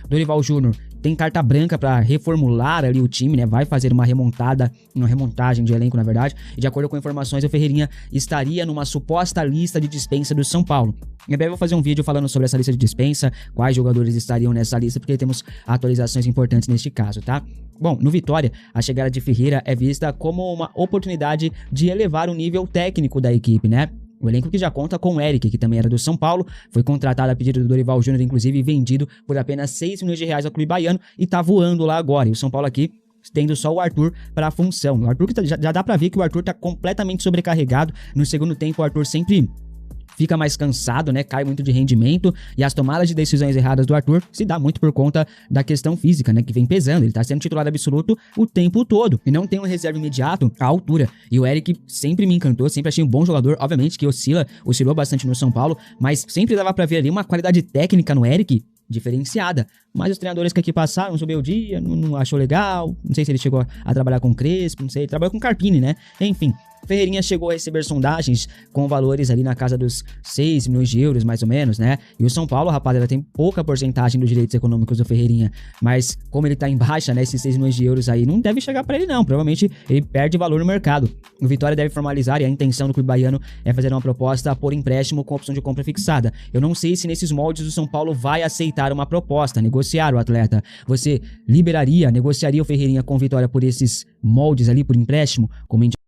Dorival Júnior tem carta branca para reformular ali o time, né? Vai fazer uma remontagem de elenco, na verdade. E de acordo com informações, o Ferreirinha estaria numa suposta lista de dispensa do São Paulo. Em breve eu vou fazer um vídeo falando sobre essa lista de dispensa, quais jogadores estariam nessa lista, porque temos atualizações importantes neste caso, tá? Bom, no Vitória, a chegada de Ferreira é vista como uma oportunidade de elevar o nível técnico da equipe, né? O elenco que já conta com o Eric, que também era do São Paulo, foi contratado a pedido do Dorival Júnior, inclusive vendido por apenas 6 milhões de reais ao clube baiano e tá voando lá agora. E o São Paulo aqui tendo só o Arthur para a função. O Arthur, já dá pra ver que o Arthur tá completamente sobrecarregado. No segundo tempo, o Arthur sempre fica mais cansado, né? Cai muito de rendimento e as tomadas de decisões erradas do Arthur se dá muito por conta da questão física, né? Que vem pesando. Ele tá sendo titular absoluto o tempo todo e não tem um reserva imediato à altura. E o Eric sempre me encantou, sempre achei um bom jogador. Obviamente que oscilou bastante no São Paulo, mas sempre dava pra ver ali uma qualidade técnica no Eric diferenciada. Mas os treinadores que aqui passaram, o Beldia, não achou legal. Não sei se ele chegou a trabalhar com Crespo, não sei. Ele trabalhou com Carpini, né? Enfim. Ferreirinha chegou a receber sondagens com valores ali na casa dos 6 milhões de euros, mais ou menos, né? E o São Paulo, rapaziada, tem pouca porcentagem dos direitos econômicos do Ferreirinha. Mas como ele tá em baixa, né? Esses 6 milhões de euros aí não deve chegar pra ele, não. Provavelmente ele perde valor no mercado. O Vitória deve formalizar e a intenção do clube baiano é fazer uma proposta por empréstimo com opção de compra fixada. Eu não sei se nesses moldes o São Paulo vai aceitar uma proposta, negociar o atleta. Você negociaria o Ferreirinha com o Vitória por esses moldes ali, por empréstimo? Comente.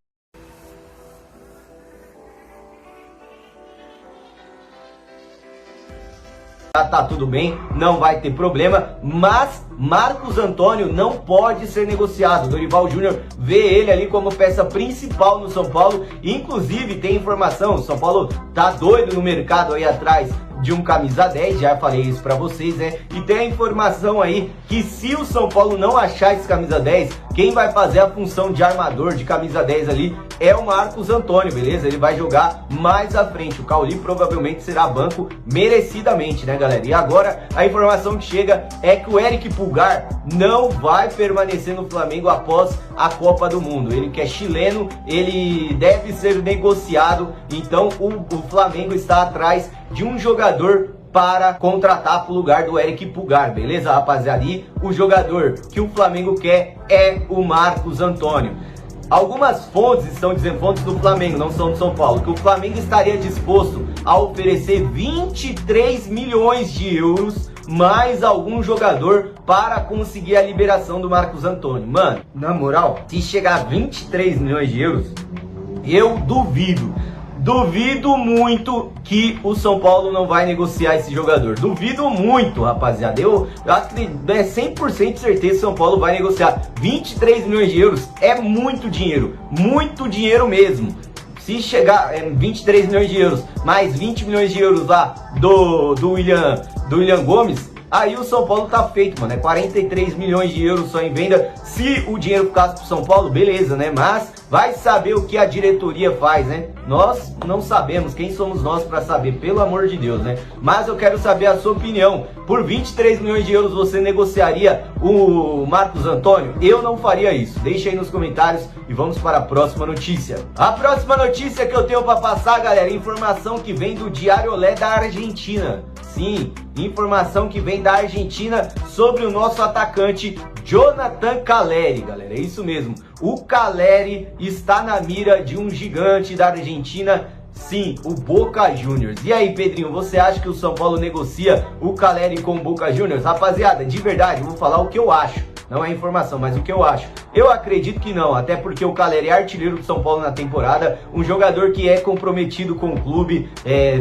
Tá tudo bem, não vai ter problema, mas Marcos Antônio não pode ser negociado. Dorival Júnior vê ele ali como peça principal no São Paulo. Inclusive tem informação, o São Paulo tá doido no mercado aí atrás de um camisa 10, já falei isso pra vocês, né? E tem a informação aí que se o São Paulo não achar esse camisa 10, quem vai fazer a função de armador de camisa 10 ali é o Marcos Antônio, beleza? Ele vai jogar mais à frente. O Cauli provavelmente será banco merecidamente, né, galera? E agora a informação que chega é que o Eric Pulgar não vai permanecer no Flamengo após a Copa do Mundo. Ele que é chileno, ele deve ser negociado, então o Flamengo está atrás de um jogador para contratar pro lugar do Eric Pulgar, beleza, rapaziada? E o jogador que o Flamengo quer é o Marcos Antônio. Algumas fontes estão dizendo, fontes do Flamengo, não são do São Paulo, que o Flamengo estaria disposto a oferecer 23 milhões de euros mais algum jogador para conseguir a liberação do Marcos Antônio. Mano, na moral, se chegar a 23 milhões de euros, eu duvido muito que o São Paulo não vai negociar esse jogador. Duvido muito, rapaziada. Eu acredito, é 100% de certeza que o São Paulo vai negociar. 23 milhões de euros é muito dinheiro mesmo. Se chegar 23 milhões de euros, mais 20 milhões de euros lá do William Gomes, aí o São Paulo tá feito, mano. É 43 milhões de euros só em venda. Se o dinheiro ficasse pro São Paulo, beleza, né? Mas vai saber o que a diretoria faz, né? Nós não sabemos, quem somos nós para saber, pelo amor de Deus, né? Mas eu quero saber a sua opinião. Por 23 milhões de euros você negociaria o Marcos Antônio? Eu não faria isso. Deixa aí nos comentários e vamos para a próxima notícia. A próxima notícia que eu tenho para passar, galera, informação que vem do Diário Olé da Argentina. Sim, informação que vem da Argentina sobre o nosso atacante Jonathan Calleri, galera. É isso mesmo. O Calleri está na mira de um gigante da Argentina, sim, o Boca Juniors. E aí, Pedrinho, você acha que o São Paulo negocia o Calleri com o Boca Juniors? Rapaziada, de verdade, eu vou falar o que eu acho. Não é informação, mas o que eu acho. Eu acredito que não, até porque o Calleri é artilheiro do São Paulo na temporada, um jogador que é comprometido com o clube,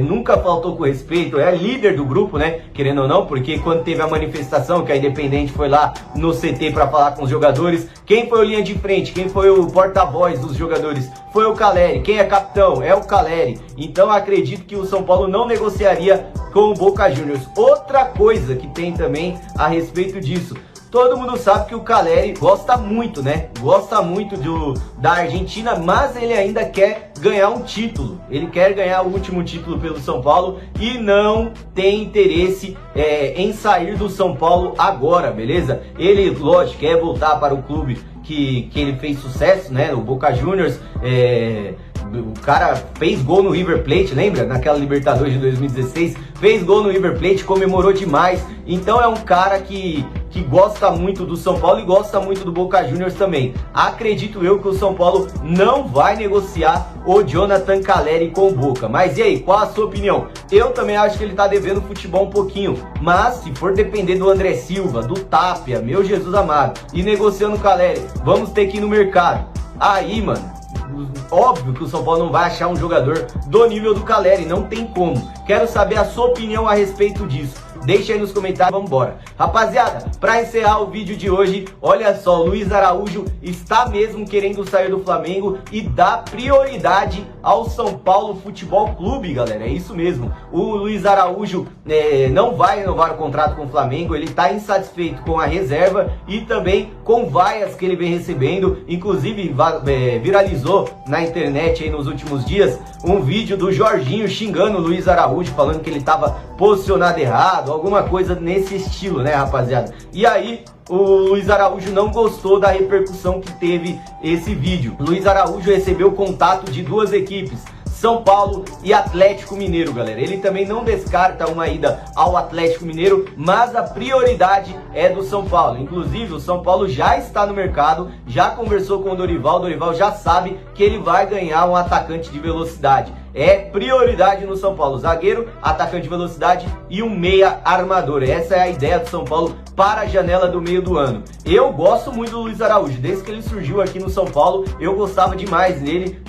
nunca faltou com respeito, é líder do grupo, né, querendo ou não, porque quando teve a manifestação, que a Independente foi lá no CT para falar com os jogadores, quem foi o linha de frente, quem foi o porta-voz dos jogadores? Foi o Calleri. Quem é capitão? É o Calleri. Então acredito que o São Paulo não negociaria com o Boca Juniors. Outra coisa que tem também a respeito disso, todo mundo sabe que o Calleri gosta muito, né? Gosta muito da Argentina, mas ele ainda quer ganhar um título. Ele quer ganhar o último título pelo São Paulo e não tem interesse em sair do São Paulo agora, beleza? Ele, lógico, quer voltar para o clube que ele fez sucesso, né? O Boca Juniors, O cara fez gol no River Plate, lembra? Naquela Libertadores de 2016, fez gol no River Plate, comemorou demais. Então é um cara que gosta muito do São Paulo e gosta muito do Boca Juniors também. Acredito eu que o São Paulo não vai negociar o Jonathan Calleri com o Boca. Mas e aí, qual a sua opinião? Eu também acho que ele tá devendo futebol um pouquinho, mas se for depender do André Silva, do Tapia, meu Jesus amado, e negociando o Calleri, vamos ter que ir no mercado. Aí, mano, óbvio que o São Paulo não vai achar um jogador do nível do Calleri, não tem como. Quero saber a sua opinião a respeito disso. Deixa aí nos comentários, vamos embora. Rapaziada, pra encerrar o vídeo de hoje, olha só, Luiz Araújo está mesmo querendo sair do Flamengo e dá prioridade ao São Paulo Futebol Clube, galera. É isso mesmo. O Luiz Araújo não vai renovar o contrato com o Flamengo, ele tá insatisfeito com a reserva e também com vaias que ele vem recebendo. Inclusive, viralizou na internet aí nos últimos dias um vídeo do Jorginho xingando o Luiz Araújo, falando que ele tava posicionado errado, alguma coisa nesse estilo, né, rapaziada? E aí, o Luiz Araújo não gostou da repercussão que teve esse vídeo. Luiz Araújo recebeu contato de duas equipes, São Paulo e Atlético Mineiro, galera. Ele também não descarta uma ida ao Atlético Mineiro, mas a prioridade é do São Paulo. Inclusive, o São Paulo já está no mercado, já conversou com o Dorival já sabe que ele vai ganhar um atacante de velocidade. É prioridade no São Paulo, zagueiro, atacante de velocidade e um meia armador. Essa é a ideia do São Paulo para a janela do meio do ano. Eu gosto muito do Luiz Araújo, desde que ele surgiu aqui no São Paulo, eu gostava demais dele,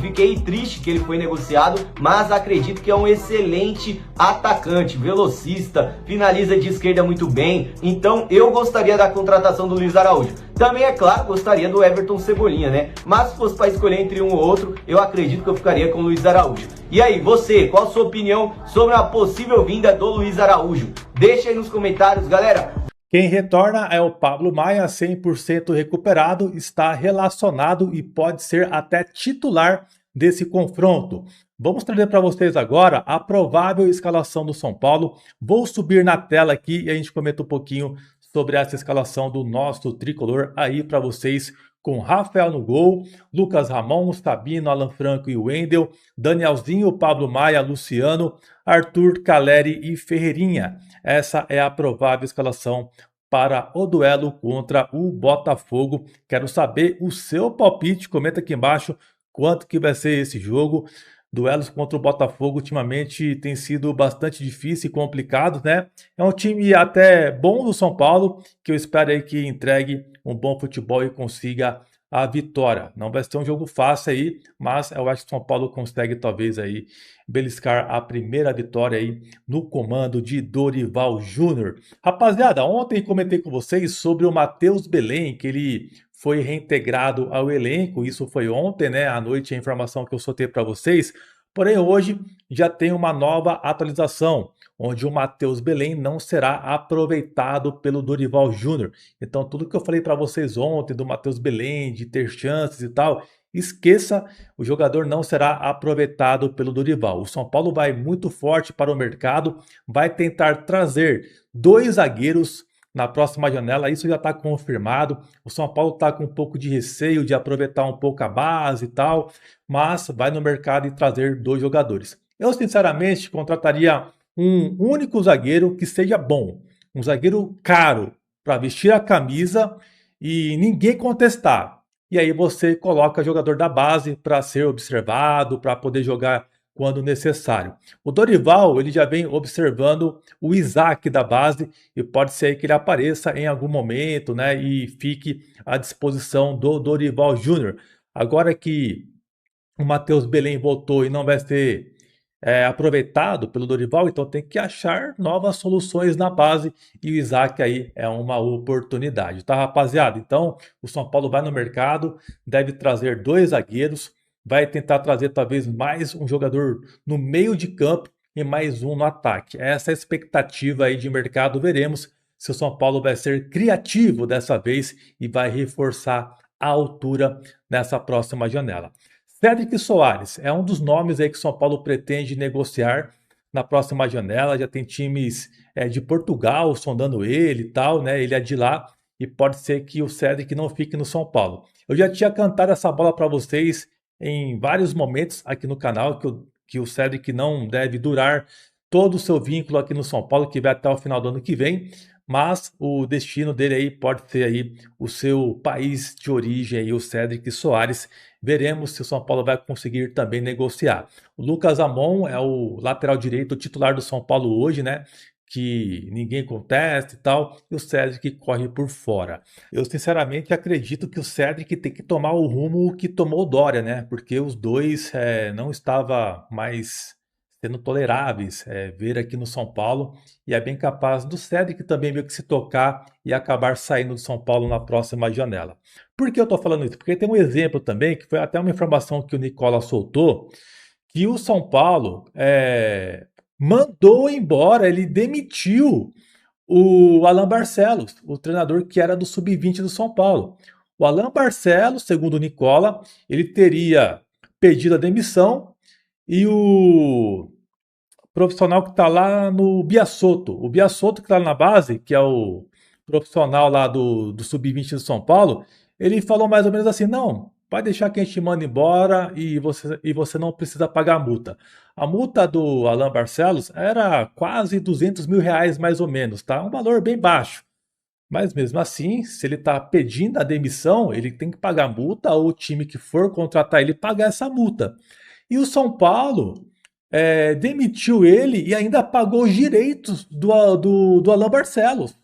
fiquei triste que ele foi negociado, mas acredito que é um excelente atacante, velocista, finaliza de esquerda muito bem, então eu gostaria da contratação do Luiz Araújo. Também, é claro, gostaria do Everton Cebolinha, né? Mas se fosse para escolher entre um ou outro, eu acredito que eu ficaria com o Luiz Araújo. E aí, você, qual a sua opinião sobre a possível vinda do Luiz Araújo? Deixa aí nos comentários, galera. Quem retorna é o Pablo Maia, 100% recuperado, está relacionado e pode ser até titular desse confronto. Vamos trazer para vocês agora a provável escalação do São Paulo. Vou subir na tela aqui e a gente comenta um pouquinho sobre essa escalação do nosso tricolor aí para vocês, com Rafael no gol, Lucas Ramon, Sabino, Alan Franco e Wendel, Danielzinho, Pablo Maia, Luciano, Arthur, Calleri e Ferreirinha. Essa é a provável escalação para o duelo contra o Botafogo. Quero saber o seu palpite, comenta aqui embaixo quanto que vai ser esse jogo. Duelos contra o Botafogo ultimamente tem sido bastante difícil e complicado, né? É um time até bom do São Paulo, que eu espero aí que entregue um bom futebol e consiga a vitória. Não vai ser um jogo fácil aí, mas eu acho que o São Paulo consegue talvez aí beliscar a primeira vitória aí no comando de Dorival Júnior. Rapaziada, ontem comentei com vocês sobre o Matheus Belém, que ele foi reintegrado ao elenco. Isso foi ontem, né? À noite, a informação que eu soltei para vocês. Porém, hoje já tem uma nova atualização, onde o Matheus Belém não será aproveitado pelo Dorival Júnior. Então, tudo que eu falei para vocês ontem do Matheus Belém, de ter chances e tal, esqueça, o jogador não será aproveitado pelo Dorival. O São Paulo vai muito forte para o mercado, vai tentar trazer dois zagueiros na próxima janela, isso já está confirmado. O São Paulo está com um pouco de receio de aproveitar um pouco a base e tal, mas vai no mercado e trazer dois jogadores. Eu, sinceramente, contrataria um único zagueiro que seja bom, um zagueiro caro, para vestir a camisa e ninguém contestar. E aí você coloca jogador da base para ser observado, para poder jogar quando necessário. O Dorival, ele já vem observando o Isaac da base e pode ser que ele apareça em algum momento, né, e fique à disposição do Dorival Júnior. Agora que o Matheus Belém voltou e não vai ser aproveitado pelo Dorival, então tem que achar novas soluções na base e o Isaac aí é uma oportunidade, tá, rapaziada? Então o São Paulo vai no mercado, deve trazer dois zagueiros, vai tentar trazer talvez mais um jogador no meio de campo e mais um no ataque. Essa é a expectativa aí de mercado. Veremos se o São Paulo vai ser criativo dessa vez e vai reforçar a altura nessa próxima janela. Cédric Soares é um dos nomes aí que o São Paulo pretende negociar na próxima janela. Já tem times de Portugal sondando ele e tal, né? Ele é de lá e pode ser que o Cédric não fique no São Paulo. Eu já tinha cantado essa bola para vocês em vários momentos aqui no canal que o Cedric não deve durar todo o seu vínculo aqui no São Paulo, que vai até o final do ano que vem, mas o destino dele aí pode ser aí o seu país de origem, aí, o Cedric Soares. Veremos se o São Paulo vai conseguir também negociar. O Lucas Amon é o lateral direito, o titular do São Paulo hoje, né? Que ninguém contesta e tal, e o Cedric corre por fora. Eu sinceramente acredito que o Cedric tem que tomar o rumo que tomou o Dória, né? Porque os dois não estavam mais sendo toleráveis ver aqui no São Paulo, e é bem capaz do Cedric também meio que se tocar e acabar saindo do São Paulo na próxima janela. Por que eu estou falando isso? Porque tem um exemplo também, que foi até uma informação que o Nicola soltou, que o São Paulo mandou embora, ele demitiu o Alan Barcelos, o treinador que era do Sub-20 do São Paulo. O Alan Barcelos, segundo o Nicola, ele teria pedido a demissão e o profissional que está lá no Biasotto, o Biasotto que está na base, que é o profissional lá do Sub-20 do São Paulo, ele falou mais ou menos assim, não, pode deixar que a gente manda embora e você não precisa pagar a multa. A multa do Alan Barcelos era quase 200 mil reais mais ou menos, tá? Um valor bem baixo. Mas mesmo assim, se ele está pedindo a demissão, ele tem que pagar a multa ou o time que for contratar ele pagar essa multa. E o São Paulo demitiu ele e ainda pagou os direitos do Alan Barcelos.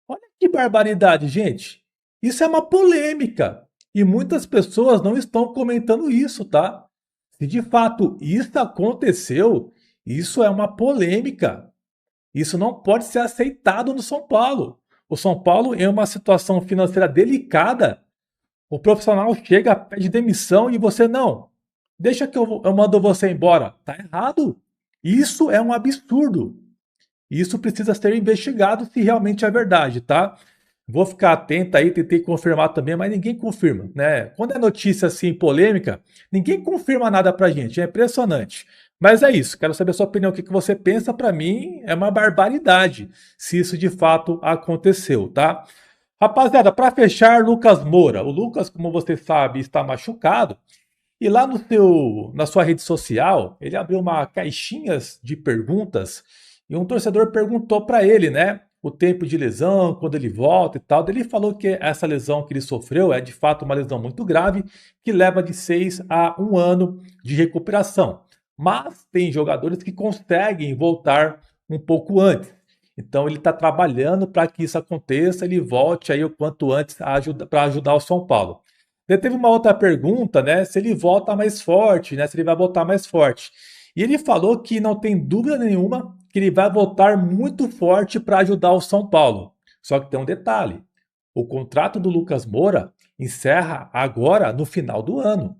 Olha que barbaridade, gente. Isso é uma polêmica. E muitas pessoas não estão comentando isso, tá? Se de fato isso aconteceu, isso é uma polêmica. Isso não pode ser aceitado no São Paulo. O São Paulo, em uma situação financeira delicada, o profissional chega, pede demissão e você não. Deixa que eu mando você embora. Tá errado. Isso é um absurdo. Isso precisa ser investigado se realmente é verdade, tá? Vou ficar atento aí, tentei confirmar também, mas ninguém confirma, né? Quando é notícia assim polêmica, ninguém confirma nada pra gente, é impressionante. Mas é isso, quero saber a sua opinião, o que você pensa. Pra mim é uma barbaridade se isso de fato aconteceu, tá? Rapaziada, para fechar, Lucas Moura. O Lucas, como você sabe, está machucado. E lá na sua rede social, ele abriu uma caixinha de perguntas e um torcedor perguntou para ele, né? O tempo de lesão, quando ele volta e tal. Ele falou que essa lesão que ele sofreu é de fato uma lesão muito grave, que leva de 6 a 1 ano de recuperação. Mas tem jogadores que conseguem voltar um pouco antes. Então ele está trabalhando para que isso aconteça, ele volte aí o quanto antes para ajudar o São Paulo. Teve uma outra pergunta, né? Se ele volta mais forte, né? Se ele vai voltar mais forte. E ele falou que não tem dúvida nenhuma que ele vai voltar muito forte para ajudar o São Paulo. Só que tem um detalhe: o contrato do Lucas Moura encerra agora no final do ano.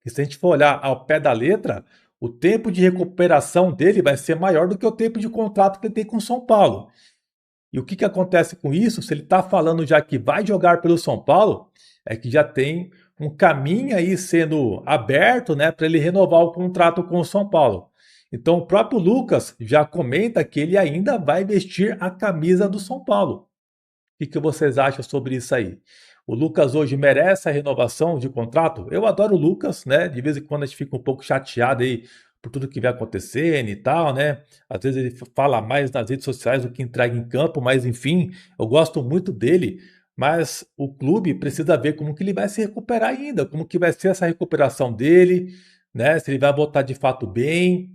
E se a gente for olhar ao pé da letra, o tempo de recuperação dele vai ser maior do que o tempo de contrato que ele tem com o São Paulo. E o que acontece com isso? Se ele está falando já que vai jogar pelo São Paulo, é que já tem um caminho aí sendo aberto, né, para ele renovar o contrato com o São Paulo. Então o próprio Lucas já comenta que ele ainda vai vestir a camisa do São Paulo. O que vocês acham sobre isso aí? O Lucas hoje merece a renovação de contrato? Eu adoro o Lucas, né? De vez em quando a gente fica um pouco chateado aí por tudo que vai acontecendo e tal, né? Às vezes ele fala mais nas redes sociais do que entrega em campo, mas enfim, eu gosto muito dele. Mas o clube precisa ver como que ele vai se recuperar ainda, como que vai ser essa recuperação dele, né? Se ele vai voltar de fato bem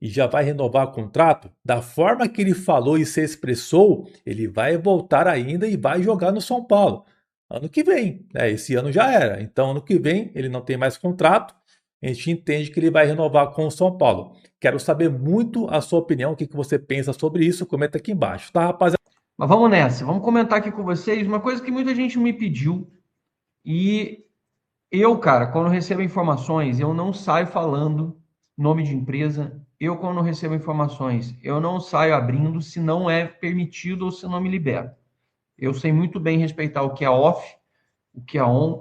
e já vai renovar o contrato. Da forma que ele falou e se expressou, ele vai voltar ainda e vai jogar no São Paulo. Ano que vem, né? Esse ano já era. Então, ano que vem, ele não tem mais contrato. A gente entende que ele vai renovar com o São Paulo. Quero saber muito a sua opinião, o que você pensa sobre isso. Comenta aqui embaixo, tá, rapaziada? Mas vamos nessa, vamos comentar aqui com vocês uma coisa que muita gente me pediu. E eu, cara, quando recebo informações, eu não saio falando nome de empresa. Eu, quando recebo informações, eu não saio abrindo se não é permitido ou se não me libera. Eu sei muito bem respeitar o que é off, o que é on,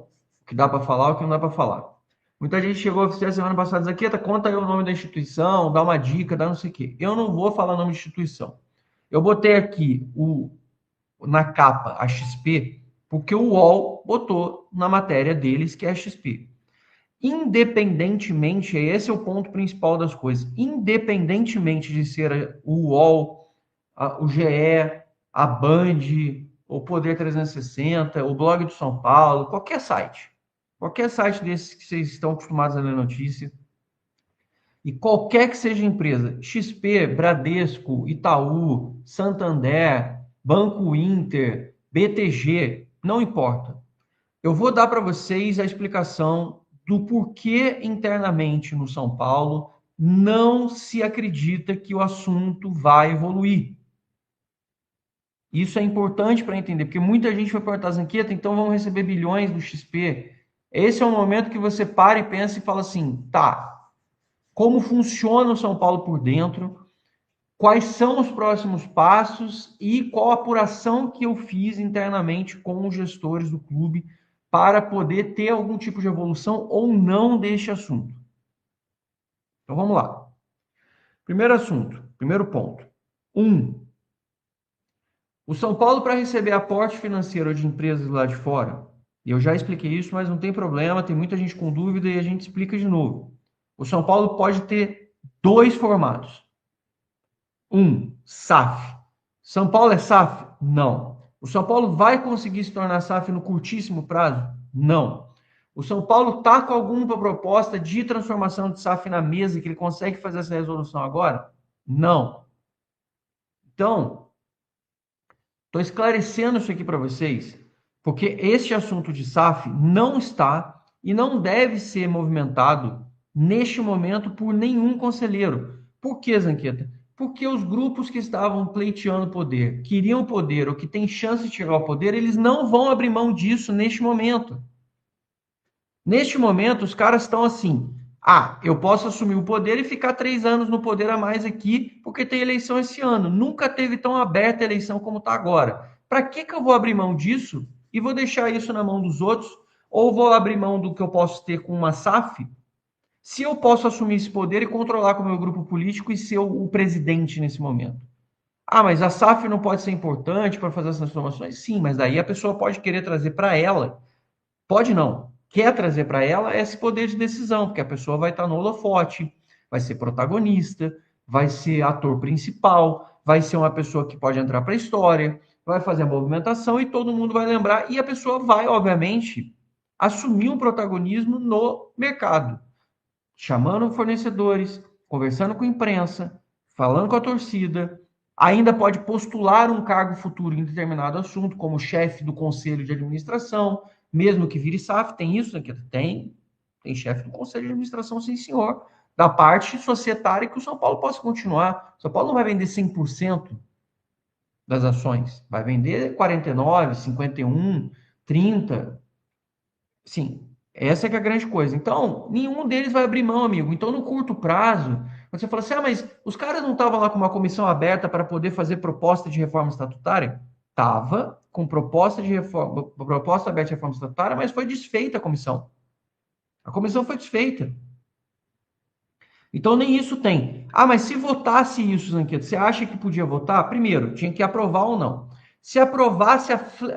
o que dá para falar, o que não dá para falar. Muita gente chegou a semana passada dizendo aqui, conta aí o nome da instituição, dá uma dica, dá não sei o quê. Eu não vou falar nome de instituição. Eu botei aqui na capa a XP, porque o UOL botou na matéria deles que é a XP. independentemente, esse é o ponto principal das coisas, independentemente de ser o UOL, o GE, a Band, o Poder 360, o Blog do São Paulo, qualquer site desses que vocês estão acostumados a ler notícia, e qualquer que seja a empresa, XP, Bradesco, Itaú, Santander, Banco Inter, BTG, não importa. Eu vou dar para vocês a explicação do porquê internamente no São Paulo não se acredita que o assunto vai evoluir. Isso é importante para entender, porque muita gente vai perguntar, Zanqueta, então vamos receber bilhões do XP. Esse é o momento que você para e pensa e fala assim, tá, como funciona o São Paulo por dentro, quais são os próximos passos e qual a apuração que eu fiz internamente com os gestores do clube para poder ter algum tipo de evolução ou não deste assunto. Então vamos lá. Primeiro assunto, primeiro ponto. 1. O São Paulo, para receber aporte financeiro de empresas lá de fora, e eu já expliquei isso, mas não tem problema, tem muita gente com dúvida e a gente explica de novo. O São Paulo pode ter 2 formatos. 1. SAF. São Paulo é SAF? Não. O São Paulo vai conseguir se tornar SAF no curtíssimo prazo? Não. O São Paulo está com alguma proposta de transformação de SAF na mesa que ele consegue fazer essa resolução agora? Não. Então, estou esclarecendo isso aqui para vocês, porque este assunto de SAF não está e não deve ser movimentado neste momento por nenhum conselheiro. Por que, Zanqueta? Porque os grupos que estavam pleiteando poder, queriam poder ou que têm chance de chegar ao poder, eles não vão abrir mão disso neste momento. Neste momento, os caras estão assim, eu posso assumir o poder e ficar 3 anos no poder a mais aqui, porque tem eleição esse ano. Nunca teve tão aberta a eleição como está agora. Para que eu vou abrir mão disso e vou deixar isso na mão dos outros? Ou vou abrir mão do que eu posso ter com uma SAF, se eu posso assumir esse poder e controlar com o meu grupo político e ser o presidente nesse momento? Mas a SAF não pode ser importante para fazer essas transformações? Sim, mas daí a pessoa pode querer trazer para ela, pode não, quer trazer para ela esse poder de decisão, porque a pessoa vai estar no holofote, vai ser protagonista, vai ser ator principal, vai ser uma pessoa que pode entrar para a história, vai fazer a movimentação e todo mundo vai lembrar, e a pessoa vai, obviamente, assumir um protagonismo no mercado, chamando fornecedores, conversando com a imprensa, falando com a torcida, ainda pode postular um cargo futuro em determinado assunto, como chefe do conselho de administração, mesmo que vire SAF, tem isso, né? Tem chefe do conselho de administração, sim senhor, da parte societária que o São Paulo possa continuar. O São Paulo não vai vender 100% das ações, vai vender 49%, 51%, 30%. Sim, essa é que é a grande coisa. Então, nenhum deles vai abrir mão, amigo. Então, no curto prazo, você fala assim, mas os caras não estavam lá com uma comissão aberta para poder fazer proposta de reforma estatutária? Estava com proposta aberta de reforma estatutária, mas foi desfeita a comissão. A comissão foi desfeita. Então, nem isso tem. Mas se votasse isso, Zanqueto, você acha que podia votar? Primeiro, tinha que aprovar ou não. Se aprovasse,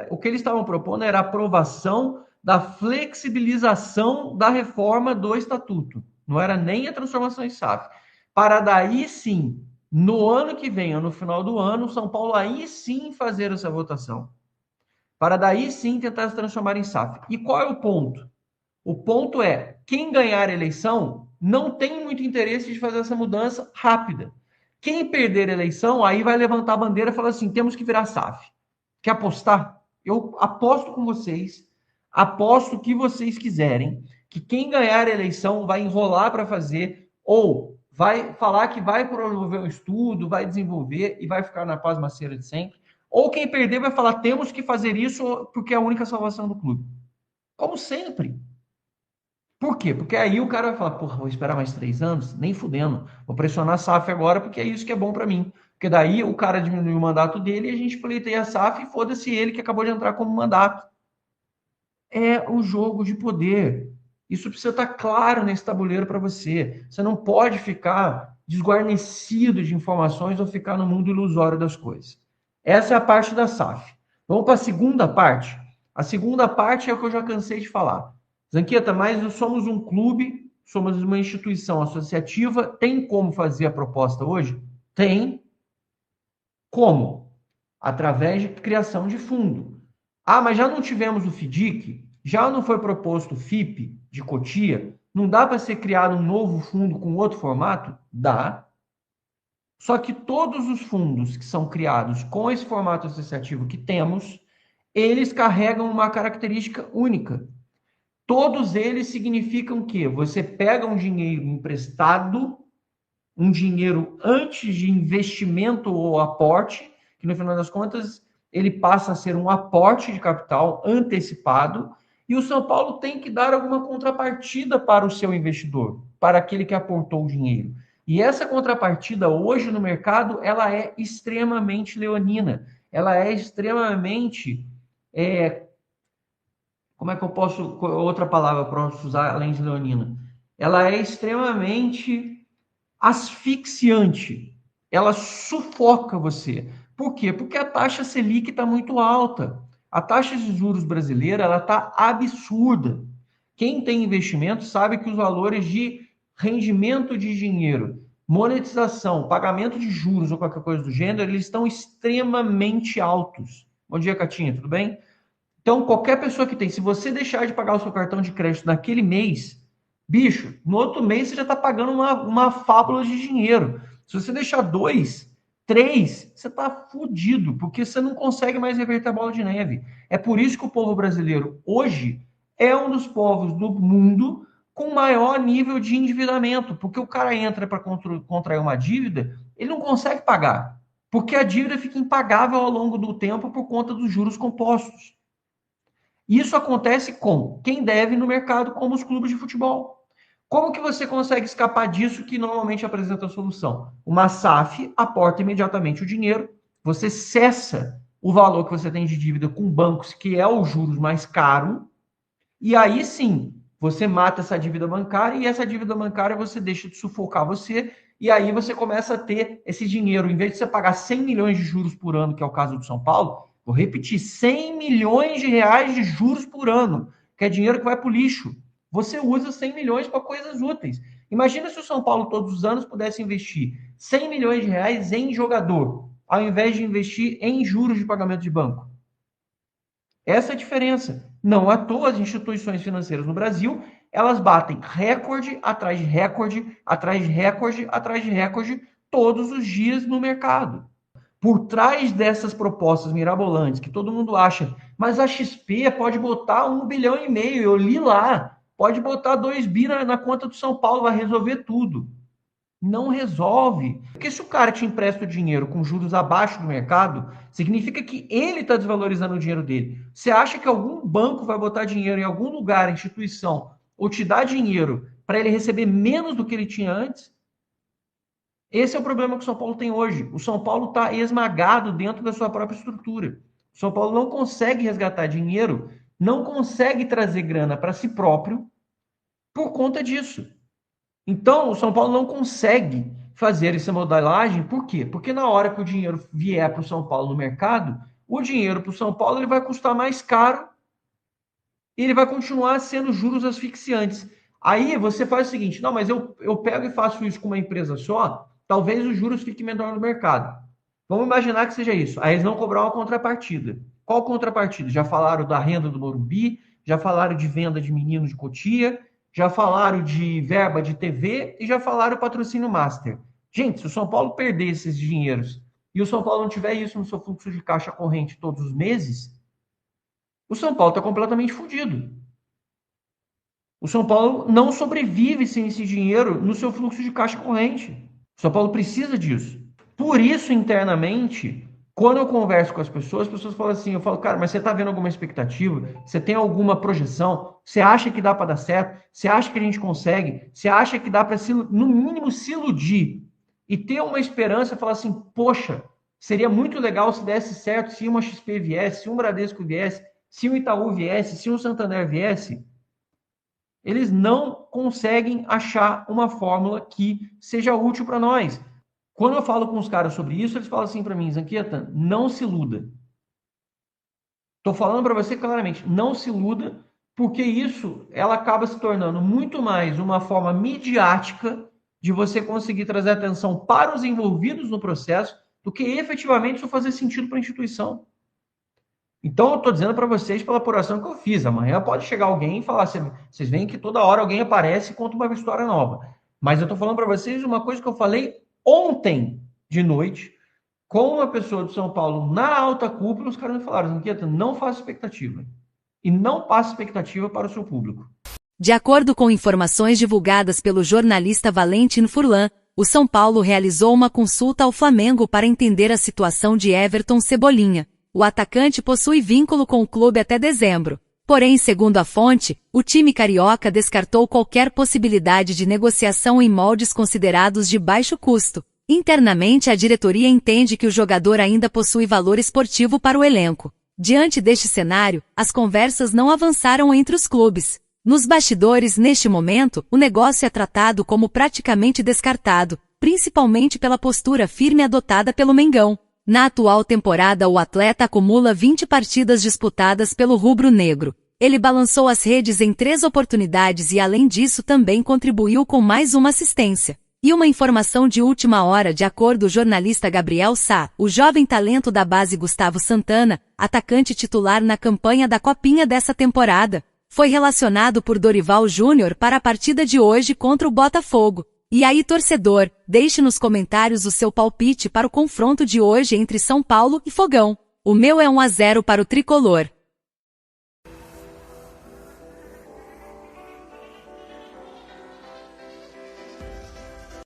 o que eles estavam propondo era a aprovação da flexibilização da reforma do estatuto. Não era nem a transformação em SAF. Para daí sim, no ano que vem, ou no final do ano, São Paulo aí sim fazer essa votação. Para daí sim tentar se transformar em SAF. E qual é o ponto? O ponto é, quem ganhar a eleição não tem muito interesse de fazer essa mudança rápida. Quem perder a eleição, aí vai levantar a bandeira e falar assim, temos que virar SAF. Quer apostar? Eu aposto com vocês, aposto o que vocês quiserem, que quem ganhar a eleição vai enrolar para fazer, ou vai falar que vai promover um estudo, vai desenvolver e vai ficar na pasmaceira de sempre, ou quem perder vai falar, temos que fazer isso porque é a única salvação do clube. Como sempre. Por quê? Porque aí o cara vai falar, vou esperar mais 3 anos? Nem fudendo. Vou pressionar a SAF agora porque é isso que é bom para mim. Porque daí o cara diminui o mandato dele e a gente pleiteia a SAF e foda-se ele que acabou de entrar como mandato. É o jogo de poder. Isso precisa estar claro nesse tabuleiro para você. Você não pode ficar desguarnecido de informações ou ficar no mundo ilusório das coisas. Essa é a parte da SAF. Vamos para a segunda parte? A segunda parte é o que eu já cansei de falar. Zanqueta, mas nós somos um clube, somos uma instituição associativa, tem como fazer a proposta hoje? Tem. Como? Através de criação de fundo. Ah, mas já não tivemos o FDIC? Já não foi proposto o FIP de Cotia? Não dá para ser criado um novo fundo com outro formato? Dá. Só que todos os fundos que são criados com esse formato associativo que temos, eles carregam uma característica única. Todos eles significam que você pega um dinheiro emprestado, um dinheiro antes de investimento ou aporte, que no final das contas ele passa a ser um aporte de capital antecipado, e o São Paulo tem que dar alguma contrapartida para o seu investidor, para aquele que aportou o dinheiro. E essa contrapartida hoje no mercado, ela é extremamente leonina, ela é extremamente, como é que eu posso, outra palavra para usar além de leonina? Ela é extremamente asfixiante, ela sufoca você. Por quê? Porque a taxa Selic está muito alta. A taxa de juros brasileira ela está absurda. Quem tem investimento sabe que os valores de rendimento de dinheiro, monetização, pagamento de juros ou qualquer coisa do gênero, eles estão extremamente altos. Bom dia, Catinha, tudo bem? Então, qualquer pessoa que tem, se você deixar de pagar o seu cartão de crédito naquele mês, bicho, no outro mês você já está pagando uma fábula de dinheiro. Se você deixar 2, 3, você está fudido, porque você não consegue mais reverter a bola de neve. É por isso que o povo brasileiro, hoje, é um dos povos do mundo com maior nível de endividamento, porque o cara entra para contrair uma dívida, ele não consegue pagar, porque a dívida fica impagável ao longo do tempo por conta dos juros compostos. Isso acontece com quem deve no mercado, como os clubes de futebol. Como que você consegue escapar disso que normalmente apresenta a solução? Uma SAF aporta imediatamente o dinheiro, você cessa o valor que você tem de dívida com bancos, que é os juros mais caro, e aí sim, você mata essa dívida bancária e essa dívida bancária você deixa de sufocar você, e aí você começa a ter esse dinheiro, em vez de você pagar 100 milhões de juros por ano, que é o caso do São Paulo, vou repetir, 100 milhões de reais de juros por ano, que é dinheiro que vai para o lixo. Você usa 100 milhões para coisas úteis. Imagina se o São Paulo todos os anos pudesse investir 100 milhões de reais em jogador, ao invés de investir em juros de pagamento de banco. Essa é a diferença. Não à toa as instituições financeiras no Brasil, elas batem recorde atrás de recorde, atrás de recorde, atrás de recorde, todos os dias no mercado. Por trás dessas propostas mirabolantes, que todo mundo acha, mas a XP pode botar 1,5 bilhão, eu li lá, pode botar 2 bi na conta do São Paulo, vai resolver tudo. Não resolve. Porque se o cara te empresta o dinheiro com juros abaixo do mercado, significa que ele está desvalorizando o dinheiro dele. Você acha que algum banco vai botar dinheiro em algum lugar, instituição, ou te dar dinheiro para ele receber menos do que ele tinha antes? Esse é o problema que o São Paulo tem hoje. O São Paulo está esmagado dentro da sua própria estrutura. O São Paulo não consegue resgatar dinheiro, não consegue trazer grana para si próprio por conta disso. Então, o São Paulo não consegue fazer essa modelagem. Por quê? Porque na hora que o dinheiro vier para o São Paulo no mercado, o dinheiro para o São Paulo ele vai custar mais caro e ele vai continuar sendo juros asfixiantes. Aí você faz o seguinte, não, mas eu pego e faço isso com uma empresa só, talvez os juros fiquem menor no mercado. Vamos imaginar que seja isso. Aí eles vão cobrar uma contrapartida. Qual contrapartida? Já falaram da renda do Morumbi, já falaram de venda de meninos de Cotia, já falaram de verba de TV e já falaram patrocínio master. Gente, se o São Paulo perder esses dinheiros e o São Paulo não tiver isso no seu fluxo de caixa corrente todos os meses, o São Paulo está completamente fodido. O São Paulo não sobrevive sem esse dinheiro no seu fluxo de caixa corrente. O São Paulo precisa disso. Por isso, internamente, quando eu converso com as pessoas falam assim, eu falo, cara, mas você está vendo alguma expectativa? Você tem alguma projeção? Você acha que dá para dar certo? Você acha que a gente consegue? Você acha que dá para, no mínimo, se iludir e ter uma esperança, falar assim, poxa, seria muito legal se desse certo, se uma XP viesse, se um Bradesco viesse, se um Itaú viesse, se um Santander viesse? Eles não conseguem achar uma fórmula que seja útil para nós. Quando eu falo com os caras sobre isso, eles falam assim para mim, Zanqueta, não se iluda. Estou falando para você claramente, não se iluda, porque isso ela acaba se tornando muito mais uma forma midiática de você conseguir trazer atenção para os envolvidos no processo do que efetivamente isso fazer sentido para a instituição. Então, eu estou dizendo para vocês pela apuração que eu fiz. Amanhã pode chegar alguém e falar, vocês veem que toda hora alguém aparece e conta uma história nova. Mas eu estou falando para vocês uma coisa que eu falei ontem de noite com uma pessoa do São Paulo na alta cúpula. Os caras me falaram, Zanqueta, não faça expectativa. E não passe expectativa para o seu público. De acordo com informações divulgadas pelo jornalista Valentin Furlan, o São Paulo realizou uma consulta ao Flamengo para entender a situação de Everton Cebolinha. O atacante possui vínculo com o clube até dezembro. Porém, segundo a fonte, o time carioca descartou qualquer possibilidade de negociação em moldes considerados de baixo custo. Internamente, a diretoria entende que o jogador ainda possui valor esportivo para o elenco. Diante deste cenário, as conversas não avançaram entre os clubes. Nos bastidores, neste momento, o negócio é tratado como praticamente descartado, principalmente pela postura firme adotada pelo Mengão. Na atual temporada, o atleta acumula 20 partidas disputadas pelo rubro-negro. Ele balançou as redes em 3 oportunidades e, além disso, também contribuiu com mais uma assistência. E uma informação de última hora, de acordo com o jornalista Gabriel Sá, o jovem talento da base Gustavo Santana, atacante titular na campanha da Copinha dessa temporada, foi relacionado por Dorival Júnior para a partida de hoje contra o Botafogo. E aí, torcedor, deixe nos comentários o seu palpite para o confronto de hoje entre São Paulo e Fogão. O meu é 1-0 para o tricolor.